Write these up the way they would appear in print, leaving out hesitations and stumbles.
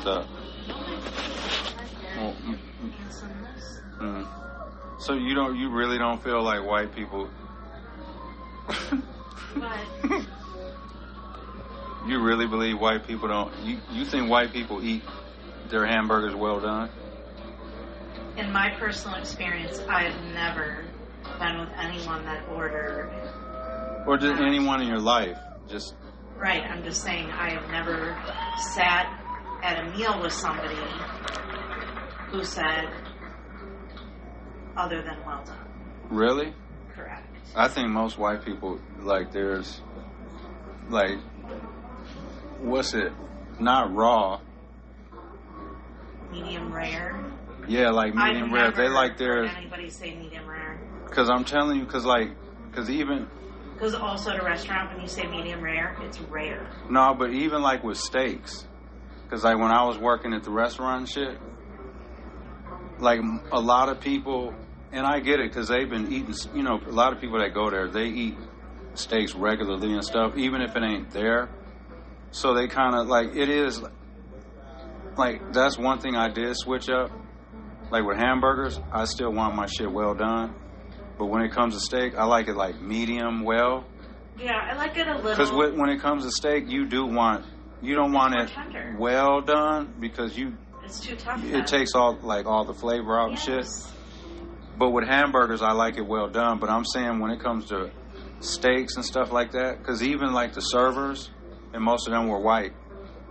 up? Well, So you really don't feel like white people? What? You really believe white people don't? You think white people eat their hamburgers well done? In my personal experience, I have never been with anyone that ordered. Or just anyone in your life? Just. Right, I'm just saying I have never sat at a meal with somebody who said other than well done. Really? Correct. I think most white people, like, there's, like, what's it? Not raw. Medium rare. Yeah, like medium rare. They like theirs. Anybody say medium rare? Because I'm telling you, because even. Because also at a restaurant, when you say medium rare, it's rare. No, but even like with steaks, because like when I was working at the restaurant and shit, like a lot of people, and I get it because they've been eating, you know, a lot of people that go there, they eat steaks regularly and stuff, even if it ain't there. So they kind of like, it is, like, that's one thing I did switch up. Like with hamburgers, I still want my shit well done. But when it comes to steak, I like it like medium well. Yeah, I like it a little. Because when it comes to steak, you don't want it tender. Well done because it's too tough. It takes all the flavor out and shit. But with hamburgers, I like it well done. But I'm saying when it comes to steaks and stuff like that, because even like the servers, and most of them were white,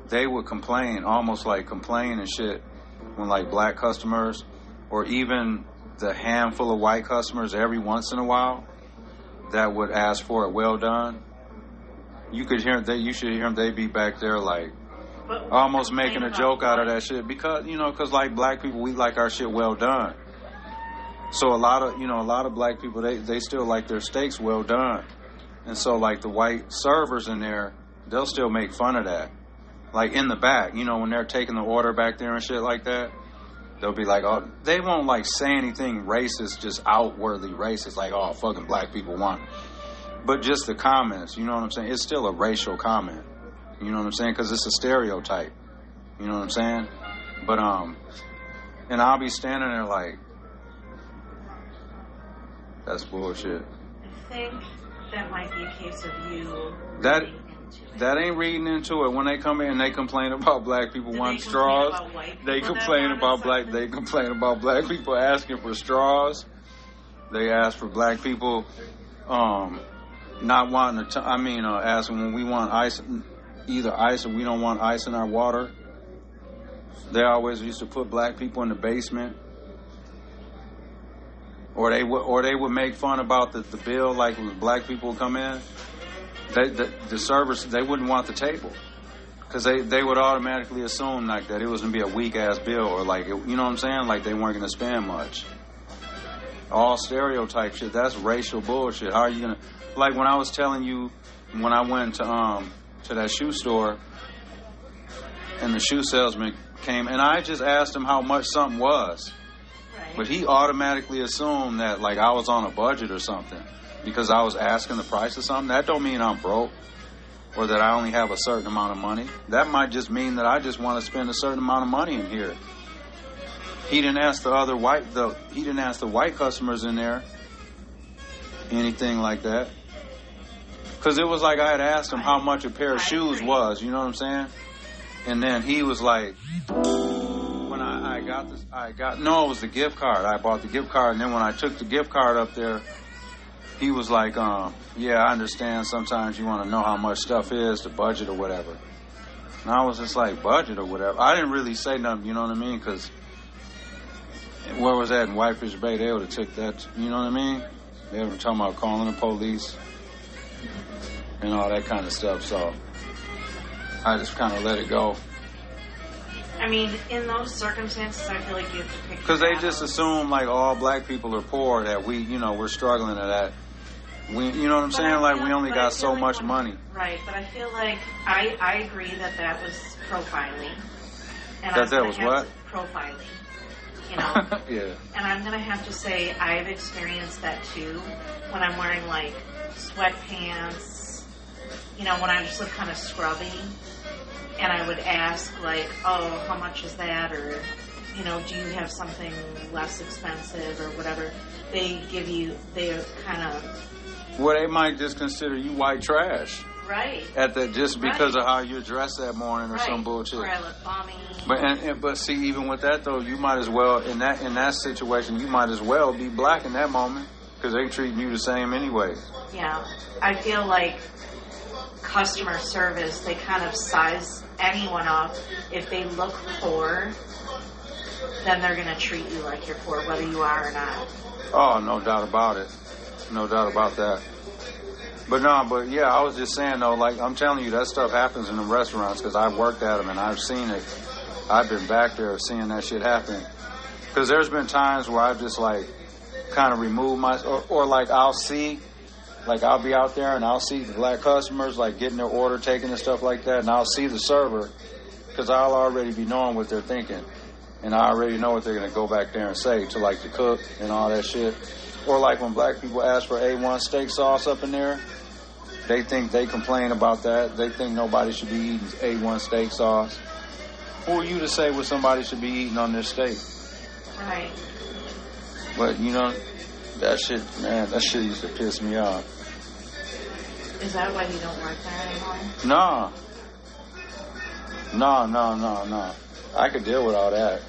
they would complain and shit when like black customers or even the handful of white customers every once in a while that would ask for it well done. You should hear them. They'd be back there like almost making a joke out of that shit because like black people, we like our shit well done. So a lot of black people, they still like their steaks well done. And so like the white servers in there, they'll still make fun of that. Like in the back, when they're taking the order back there and shit like that. They'll be like, oh, they won't like say anything racist, just outwardly racist, like, oh, fucking black people want it. But just the comments, you know what I'm saying? It's still a racial comment, you know what I'm saying? Because it's a stereotype, you know what I'm saying? But, and I'll be standing there like, that's bullshit. I think that might be a case of you. That ain't reading into it. When they come in and they complain about black people wanting straws, they complain about black people asking for straws. They ask for black people not wanting to. Asking when we want ice, either ice or we don't want ice in our water. They always used to put black people in the basement, or they would make fun about the bill, like when black people would come in. The servers, they wouldn't want the table because they would automatically assume like that it was going to be a weak ass bill or like you know what I'm saying, like they weren't going to spend much. All stereotype shit. That's racial bullshit. How are you gonna, like when I was telling you when I went to that shoe store and the shoe salesman came and I just asked him how much something was, but he automatically assumed that like I was on a budget or something. Because I was asking the price of something, that don't mean I'm broke or that I only have a certain amount of money. That might just mean that I just want to spend a certain amount of money in here. He didn't ask the white customers in there anything like that. Because it was like I had asked him how much a pair of shoes was, you know what I'm saying? And then he was like, when it was the gift card. I bought the gift card, and then when I took the gift card up there, he was like, yeah, I understand sometimes you want to know how much stuff is, the budget or whatever. And I was just like, budget or whatever. I didn't really say nothing, you know what I mean? Because where was that in Whitefish Bay? They would have took that, you know what I mean? They were talking about calling the police and all that kind of stuff. So I just kind of let it go. I mean, in those circumstances, I feel like you have to pick. Because they just assume like all black people are poor, that we're struggling at that. You know what I'm saying? Like we only got so much money. Right, but I feel like I agree that was profiling. And that was what? Profiling. Yeah. And I'm going to have to say I've experienced that too when I'm wearing like sweatpants, when I just look kind of scrubby. and I would ask, like, oh, how much is that? Or, you know, do you have something less expensive or whatever? They kind of... Well, they might just consider you white trash. Right. Just because of how you're dressed that morning or some bullshit. Or I look balmy. But see, even with that though, you might as well in that situation, you might as well be black in that moment because they treating you the same anyway. Yeah, I feel like customer service, they kind of size anyone up. If they look poor, then they're going to treat you like you're poor, whether you are or not. Oh, no doubt about it. No doubt about that. But yeah, I was just saying though, like I'm telling you, that stuff happens in the restaurants because I've worked at them and I've seen it. I've been back there seeing that shit happen. Because there's been times where I've just like kind of removed or like I'll be out there and I'll see the black customers like getting their order taken and stuff like that, and I'll see the server because I'll already be knowing what they're thinking, and I already know what they're gonna go back there and say to like the cook and all that shit. Or like when black people ask for A1 steak sauce up in there. They think they complain about that. They think nobody should be eating A1 steak sauce. Who are you to say what somebody should be eating on their steak? Right. But, you know, that shit used to piss me off. Is that why you don't work there anymore? No. I could deal with all that.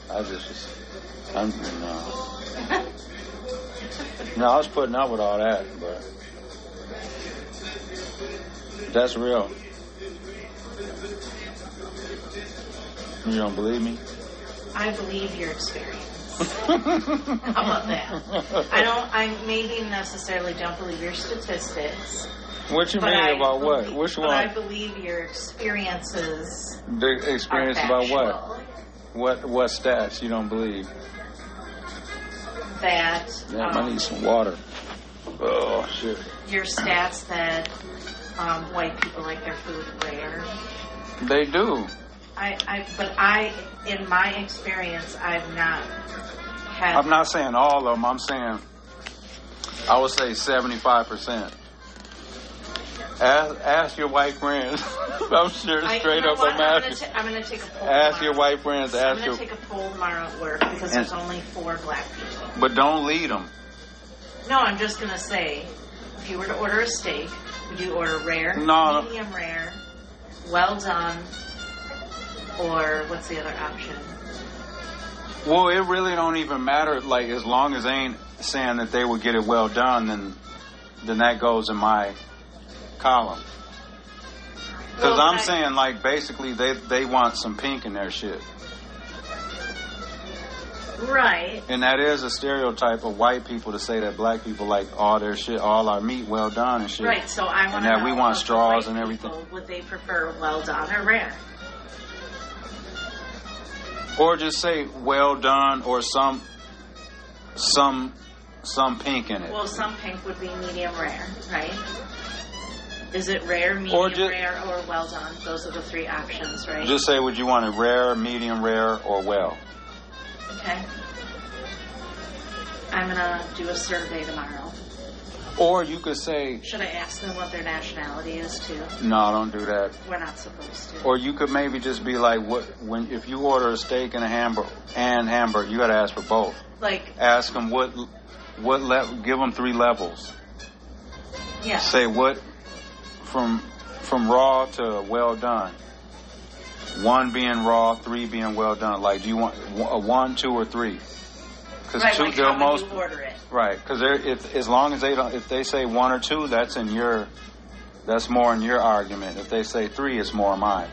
No, I was putting up with all that, but... That's real. You don't believe me? I believe your experience. How about that? I maybe necessarily don't believe your statistics. What you mean about what? Which one? But I believe your experiences. The experience about what? What stats you don't believe? That. Damn, I need some water. Oh, shit. Your stats that white people like their food rare. They do. In my experience, I've not had... I'm not saying all of them. I'm saying, I would say 75%. Ask your white friends. I'm sure straight up I'm asking. I'm going to take a poll Ask tomorrow. your white friends. I'm going to take a poll tomorrow at work because there's only 4 black people. But don't lead them. No, I'm just going to say, if you were to order a steak, would you order rare, no, medium rare, well done, or what's the other option? Well, it really don't even matter. Like, as long as they ain't saying that they would get it well done, then that goes in my column. Because I'm saying, like, basically they want some pink in their shit. Right. And that is a stereotype of white people to say that black people like all their shit, all our meat well done and shit. Right, so I want to know. And that we want straws and everything. Would they prefer well done or rare? Or just say well done or some pink in it. Well, some pink would be medium rare, right? Is it rare, medium rare, or well done? Those are the 3 options, right? Just say would you want it rare, medium rare, or well. Okay. I'm going to do a survey tomorrow. Or you could say... Should I ask them what their nationality is, too? No, don't do that. We're not supposed to. Or you could maybe just be like, if you order a steak and a hamburger, you got to ask for both. Like... Ask them give them 3 levels. Yeah. Say what, from raw to well done. 1 being raw, 3 being well done. Like, do you want a 1, 2, or 3? Because right, like how would you order it? Right, because as long as if they say 1 or 2, that's more in your argument. If they say 3, it's more mine.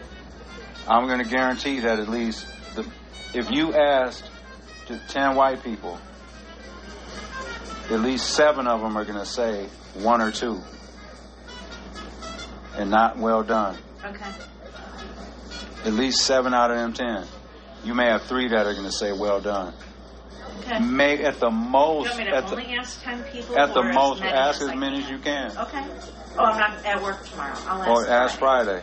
I'm going to guarantee that at least if you asked 10 white people, at least 7 of them are going to say 1 or 2, and not well done. Okay. At least 7 out of them 10. You may have 3 that are going to say well done. Okay. May at the most. You want me to only ask 10 people? At the most, ask as many as you can. Okay. Oh, I'm not at work tomorrow. I'll ask Or ask Friday.